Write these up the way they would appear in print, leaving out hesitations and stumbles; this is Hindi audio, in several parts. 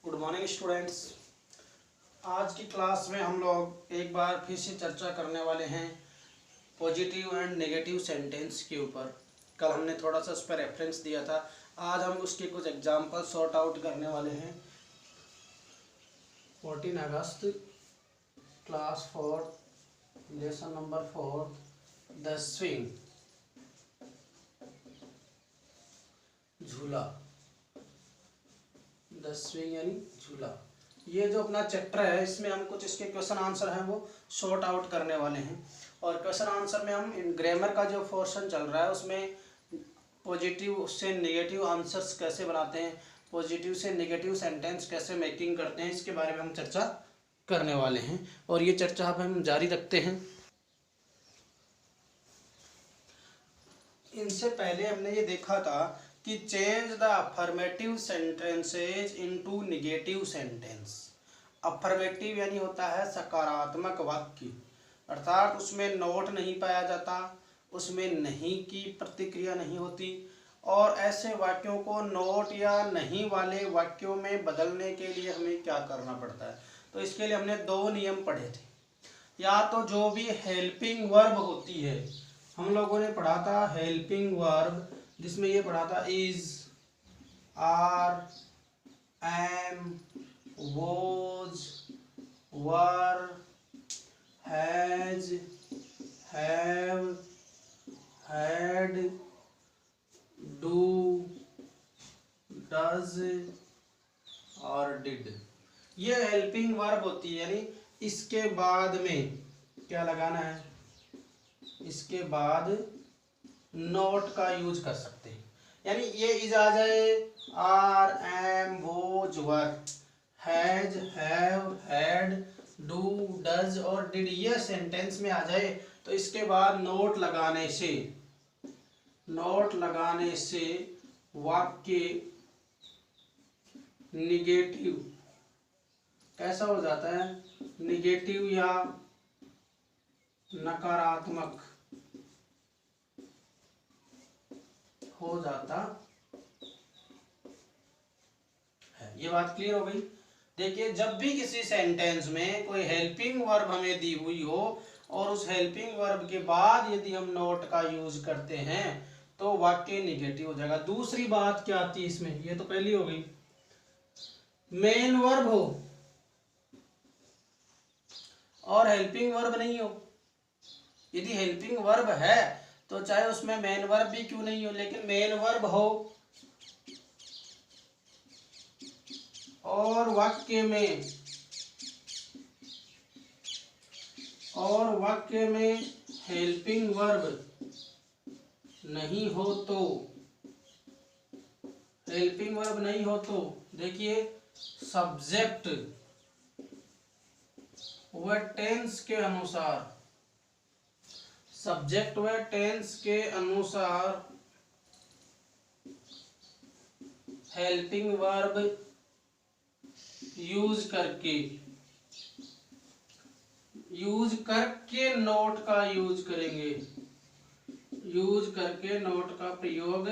Good morning students. आज की क्लास में हम लोग एक बार फिर से चर्चा करने वाले हैं पॉजिटिव एंड नेगेटिव सेंटेंस के ऊपर। कल हमने थोड़ा सा उस पर रेफरेंस दिया था। आज हम उसके कुछ एग्जाम्पल सॉर्ट आउट करने वाले हैं। 14 अगस्त class 4 lesson number 4 the swing झूला। द स्विंग यानी झूला। ये जो अपना चैप्टर है इसमें हम कुछ इसके क्वेश्चन आंसर हैं वो शॉर्ट आउट करने वाले हैं। और क्वेश्चन आंसर में हम ग्रामर का जो पोर्शन चल रहा है उसमें पॉजिटिव से नेगेटिव आंसर्स कैसे बनाते हैं, पॉजिटिव से नेगेटिव सेंटेंस कैसे मेकिंग करते हैं, इसके बारे में हम चर्चा करने वाले हैं। और ये चर्चा हम जारी रखते हैं। इनसे पहले हमने ये देखा था कि change the affirmative sentences into negative sentence. Affirmative यानी होता है सकारात्मक वाक्य, अर्थात उसमें नोट नहीं पाया जाता, उसमें नहीं की प्रतिक्रिया नहीं होती। और ऐसे वाक्यों को नोट या नहीं वाले वाक्यों में बदलने के लिए हमें क्या करना पड़ता है, तो इसके लिए हमने दो नियम पढ़े थे। या तो जो भी हेल्पिंग वर्ब होती है, हम लोगों ने पढ़ा था हेल्पिंग वर्ब, जिसमें ये पढ़ा था is, are, am, was, were, has, have, had, do, does और डिड। ये हेल्पिंग वर्ब होती है, यानी इसके बाद में क्या लगाना है, इसके बाद नोट का यूज कर सकते हैं। यानी ये इज आ जाए, are, am, was, were, has, have, had, do, does और डिड, ये सेंटेंस में आ जाए तो इसके बाद नोट लगाने से वाक्य निगेटिव कैसा हो जाता है, निगेटिव या नकारात्मक हो जाता है। ये बात क्लियर हो गई। देखिए, जब भी किसी सेंटेंस में कोई हेल्पिंग वर्ब हमें दी हुई हो और उस हेल्पिंग वर्ब के बाद यदि हम नोट का यूज करते हैं तो वाक्य निगेटिव हो जाएगा। दूसरी बात क्या आती है इसमें, ये तो पहली हो गई। मेन वर्ब हो और हेल्पिंग वर्ब नहीं हो। यदि हेल्पिंग वर्ब है तो चाहे उसमें मेन वर्ब भी क्यों नहीं हो, लेकिन मेन वर्ब हो और वाक्य में हेल्पिंग वर्ब नहीं हो तो देखिए सब्जेक्ट व टेंस के अनुसार हेल्पिंग वर्ब यूज करके नोट का प्रयोग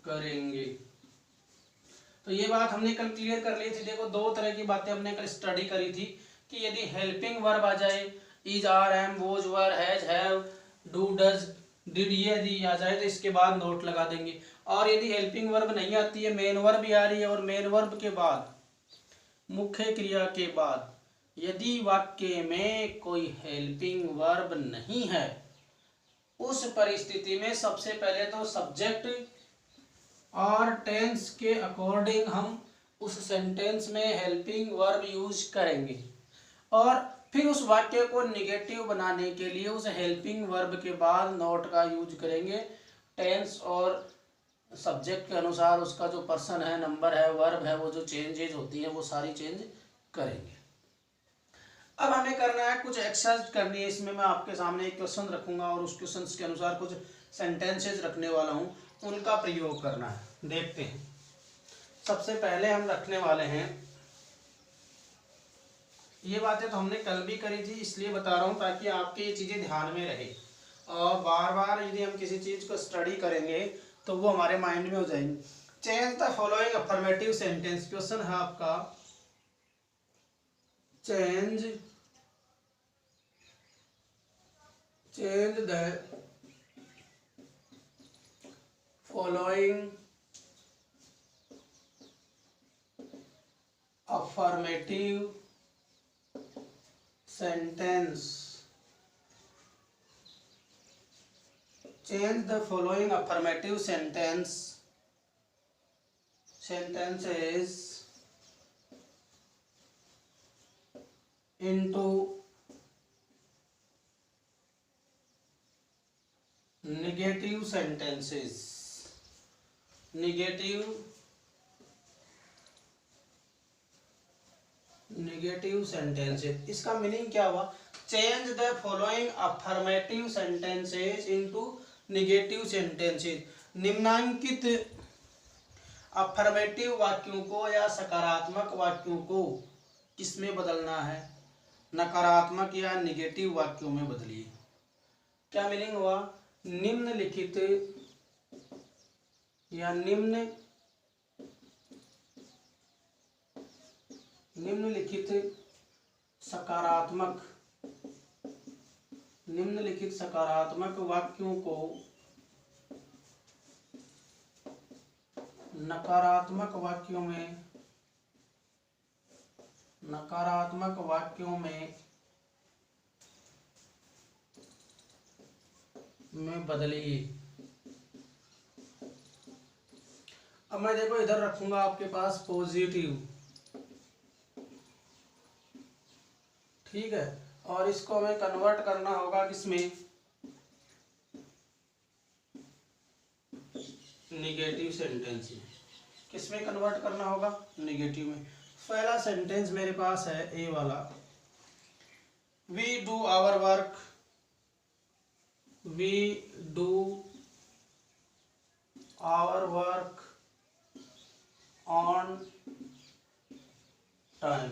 करेंगे। तो ये बात हमने कल क्लियर कर ली थी। देखो, दो तरह की बातें हमने कल स्टडी करी थी कि यदि हेल्पिंग वर्ब आ जाए, is, are, am, was, were, has, have, do, does, did, ये यदि आ जाए तो इसके बाद नोट लगा देंगे। और यदि हेल्पिंग वर्ब नहीं आती है, मेन वर्ब भी आ रही है और मेन वर्ब के बाद मुख्य क्रिया के बाद यदि वाक्य में कोई हेल्पिंग वर्ब नहीं है, उस परिस्थिति में सबसे पहले तो सब्जेक्ट और टेंस के अकॉर्डिंग हम उस सेंटेंस में हेल्पिंग वर्ब यूज करेंगे और फिर उस वाक्य को निगेटिव बनाने के लिए उस हेल्पिंग वर्ब के बाद नोट का यूज करेंगे। टेंस और सब्जेक्ट के अनुसार उसका जो पर्सन है, नंबर है, वर्ब है, वो जो चेंजेज होती हैं वो सारी चेंज करेंगे। अब हमें करना है, कुछ एक्सरसाइज करनी है। इसमें मैं आपके सामने एक क्वेश्चन रखूंगा और उस क्वेश्चन के अनुसार कुछ सेंटेंसेज रखने वाला हूँ, उनका प्रयोग करना है। देखते हैं। सबसे पहले हम रखने वाले हैं, ये बातें तो हमने कल भी करी थी इसलिए बता रहा हूँ ताकि आपके ये चीज़ें ध्यान में रहे और बार बार यदि हम किसी चीज़ को स्टडी करेंगे तो वो हमारे माइंड में हो जाएंगी। Change the following affirmative sentence, question है आपका change the following affirmative sentence, change the following affirmative sentences into negative sentences. Negative sentences, इसका मीनिंग क्या हुआ? Change the following affirmative sentences into negative sentences. निम्नांकित अफर्मेटिव वाक्यों को या सकारात्मक वाक्यों को किसमें बदलना है? नकारात्मक या नेगेटिव वाक्यों में बदलिए। क्या मीनिंग हुआ? निम्नलिखित या निम्नलिखित सकारात्मक वाक्यों को नकारात्मक वाक्यों में बदलिए। अब मैं देखो इधर रखूंगा आपके पास पॉजिटिव, ठीक है, और इसको हमें कन्वर्ट करना होगा किसमें? निगेटिव सेंटेंस में। किसमें कन्वर्ट करना होगा? निगेटिव में। पहला सेंटेंस मेरे पास है ए वाला, we do our work on time.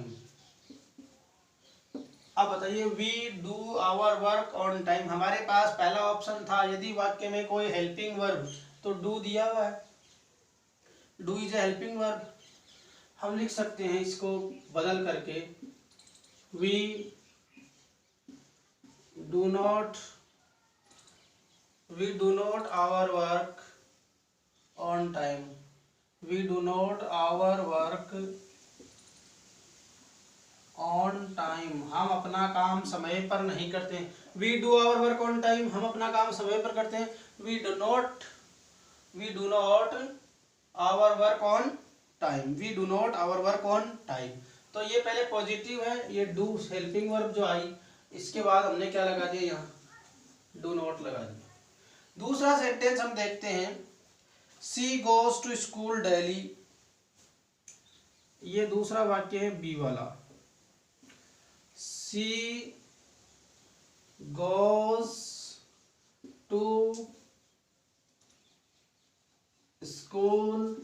अब बताइए, we do our work on time, हमारे पास पहला ऑप्शन था यदि वाक्य में कोई हेल्पिंग वर्ब, तो डू दिया हुआ है, do is a helping verb. हम लिख सकते हैं इसको बदल करके, we do not our work on time, we do not our work on time, हम अपना काम समय पर नहीं करते हैं। We do our work on time, हम अपना काम समय पर करते हैं। We do not our work on time, we do not our work on time. तो ये पहले पॉजिटिव है, ये डू हेल्पिंग वर्ब जो आई, इसके बाद हमने क्या लगा दिया? यहाँ डू नॉट लगा दिया। दूसरा सेंटेंस हम देखते हैं, she goes to school daily, ये दूसरा वाक्य है बी वाला, सी goes to school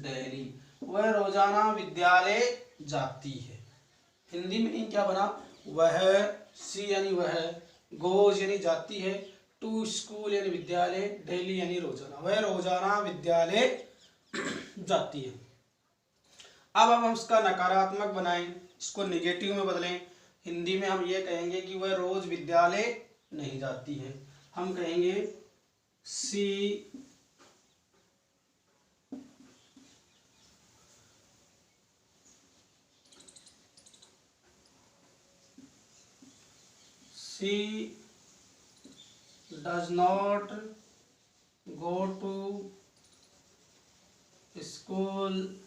daily, वह रोजाना विद्यालय जाती है। हिंदी में क्या बना? वह, सी यानी वह, गोज यानी जाती है, टू स्कूल यानी विद्यालय, डेली यानी रोजाना, वह रोजाना विद्यालय जाती है। अब हम इसका नकारात्मक बनाएं, इसको नेगेटिव में बदलें। हिंदी में हम ये कहेंगे कि वह रोज विद्यालय नहीं जाती है। हम कहेंगे she does not go to school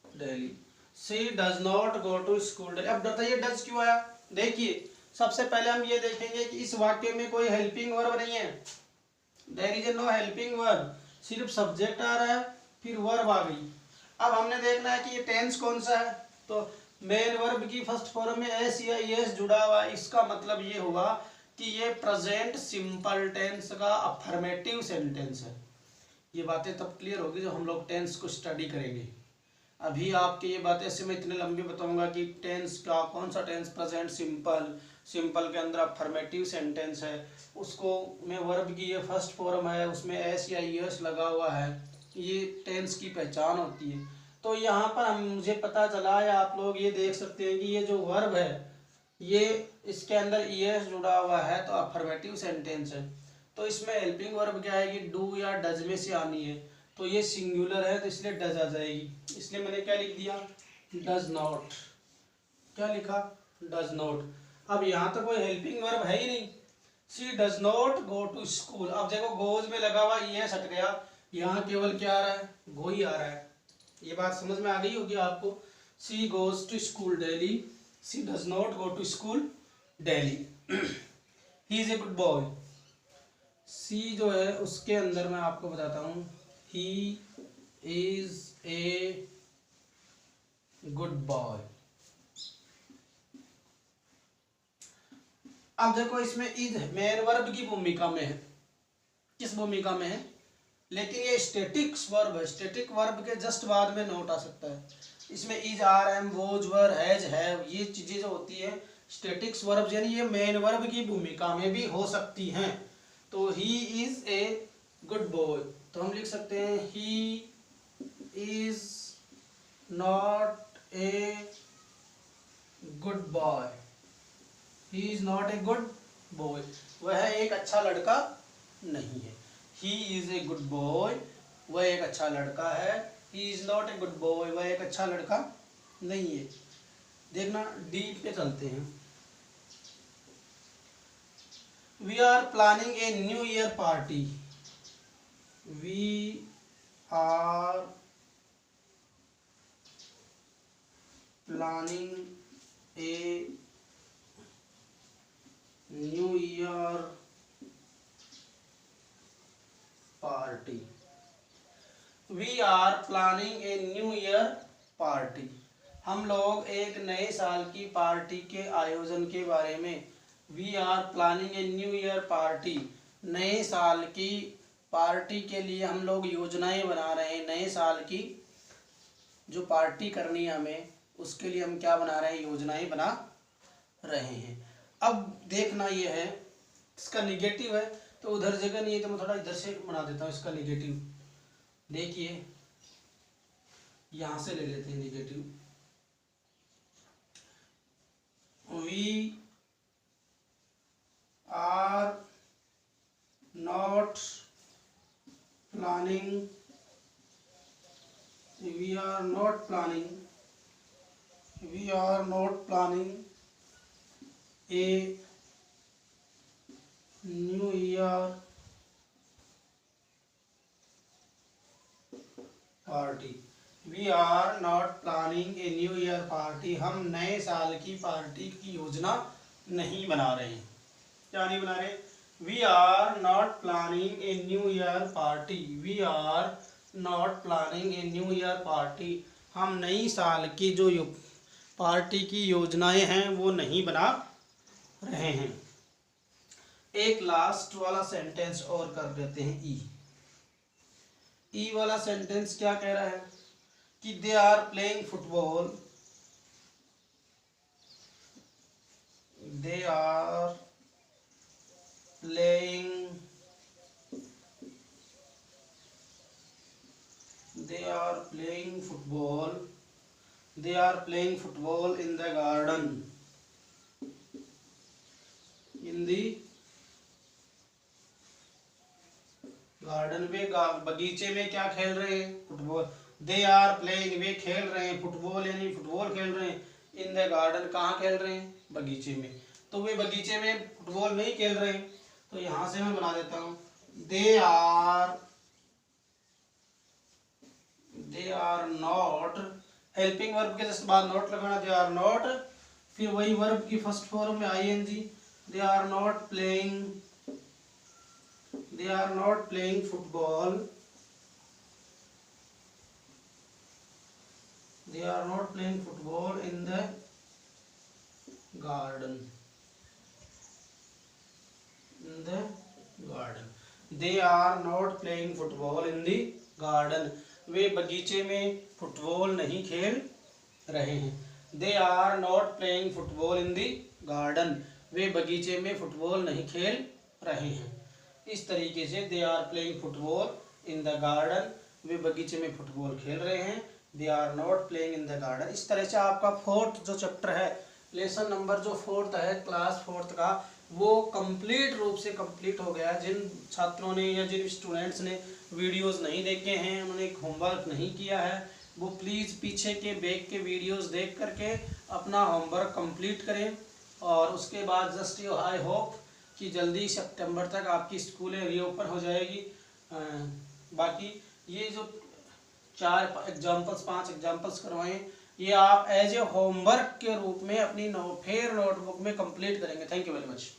daily, she does not go to school daily. अब बताइए डज क्यों आया? देखिए, सबसे पहले हम ये देखेंगे कि इस वाक्य में कोई हेल्पिंग वर्ब नहीं है, there is no helping verb, सिर्फ सब्जेक्ट आ रहा है, फिर वर्ब आ गई। अब हमने देखना है कि ये टेंस कौन सा है, तो मेन वर्ब की फर्स्ट फॉर्म में एस या एस जुड़ा हुआ है, इसका मतलब ये होगा कि ये प्रेजेंट सिंपल टेंस का अफर्मेटिव सेंटेंस है। ये बातें तब क्लियर होगी जब हम लोग टेंस को स्टडी करेंगे। अभी आपके ये बातें ऐसे मैं इतने लंबी बताऊंगा कि टेंस का कौन सा टेंस प्रेजेंट सिंपल, सिंपल के अंदर अफर्मेटिव सेंटेंस है, उसको में वर्ब की ये फर्स्ट फॉर्म है, उसमें एस या ईएस लगा हुआ है, ये टेंस की पहचान होती है। तो यहाँ पर हम मुझे पता चला या आप लोग ये देख सकते हैं कि ये जो वर्ब है ये इसके अंदर ईएस जुड़ा हुआ है तो अफर्मेटिव सेंटेंस है। तो इसमें हेल्पिंग वर्ब क्या है कि डू या डज में से आनी है, तो ये सिंगुलर है तो इसलिए डज आ जाएगी। इसलिए मैंने क्या लिख दिया, डज नॉट। क्या लिखा, डज नॉट। अब यहाँ तो कोई हेल्पिंग वर्ब है ही नहीं, she does not go to school. अब देखो गोज में लगा हुआ ईएस हट गया, यहाँ केवल क्या आ रहा है, गो ही आ रहा है। ये बात समझ में आ गई होगी आपको। She goes to school daily, she does not go to school daily. He is a good boy. She जो है उसके अंदर मैं आपको बताता हूँ, he is a good boy. अब देखो इसमें इज मेन वर्ब की भूमिका में है, किस भूमिका में है, लेकिन ये स्टैटिक वर्ब है, स्टैटिक वर्ब के जस्ट बाद में नोट आ सकता है। इसमें is, are, am, was, were, has, have, ये चीजें जो होती है स्टैटिक्स वर्ब यानी ये मेन वर्ब की भूमिका में भी हो सकती हैं। तो ही इज ए गुड बॉय, तो हम लिख सकते हैं he is not a good boy. He is not a good boy, वह एक अच्छा लड़का नहीं है। ही इज ए गुड बॉय, वह एक अच्छा लड़का है। He is not a good boy, वह एक अच्छा लड़का नहीं है। देखना डी पे चलते हैं। We are planning a new year party. We are planning a new year party. We are planning a new year party, हम लोग एक नए साल की पार्टी के आयोजन के बारे में, we are planning a new year party, नए साल की पार्टी के लिए हम लोग योजनाएं बना रहे हैं। नए साल की जो पार्टी करनी है हमें, उसके लिए हम क्या बना रहे हैं, योजनाएं बना रहे हैं। अब देखना ये है, इसका निगेटिव है तो उधर जगह नहीं है तो मैं थोड़ा इधर से बना देता हूँ इसका निगेटिव। देखिए यहां से ले लेते हैं negative. We are not planning, we are not planning, we are not planning a new year party. We are not planning a new year party, हम नए साल की पार्टी की योजना नहीं बना रहे हैं। क्या नहीं बना रहे, we are not planning a new year party, we are not planning a new year party, हम नई साल की जो पार्टी की योजनाएं हैं वो नहीं बना रहे हैं। एक लास्ट वाला सेंटेंस और कर देते हैं। ई वाला सेंटेंस क्या कह रहा है कि they are playing football, they are playing, they are playing football, they are playing football in the garden, in the garden वे बगीचे में क्या खेल रहे हैं, फुटबॉल। दे आर प्लेइंग, वे खेल रहे हैं, फुटबॉल यानी फुटबॉल खेल रहे हैं। इन द गार्डन, कहाँ खेल रहे हैं, बगीचे में। तो वे बगीचे में फुटबॉल नहीं खेल रहे हैं, तो यहां से मैं बना देता हूं they are not, helping verb के जस्ट बाद नॉट लगाना, दे आर नॉट, फिर वही वर्ब की फर्स्ट फॉर्म में ING, they are not playing, they are not playing football, they are not playing football in the garden, in the garden, they are not playing football in the garden, वे बगीचे में फुटबॉल नहीं खेल रहे हैं। they are not playing football in the garden, वे बगीचे में फुटबॉल नहीं खेल रहे हैं। इस तरीके से they are playing football in the garden, वे बगीचे में फुटबॉल खेल रहे हैं। They are not playing in the garden. इस तरह से आपका फोर्थ जो चैप्टर है, लेसन नंबर जो फोर्थ है क्लास फोर्थ का, वो कंप्लीट रूप से कंप्लीट हो गया। जिन छात्रों ने या जिन स्टूडेंट्स ने वीडियोस नहीं देखे हैं, उन्होंने होमवर्क नहीं किया है, वो प्लीज़ पीछे के बैक के वीडियोस देख करके अपना होमवर्क कंप्लीट करें। और उसके बाद जस्ट आई होप कि जल्दी सितंबर तक आपकी स्कूलें रीओपन हो जाएगी। बाकी ये जो 4 एग्जाम्पल्स 5 एग्जाम्पल्स करवाएं, ये आप एज ए होमवर्क के रूप में अपनी फेयर नोटबुक में कंप्लीट करेंगे। Thank you very much.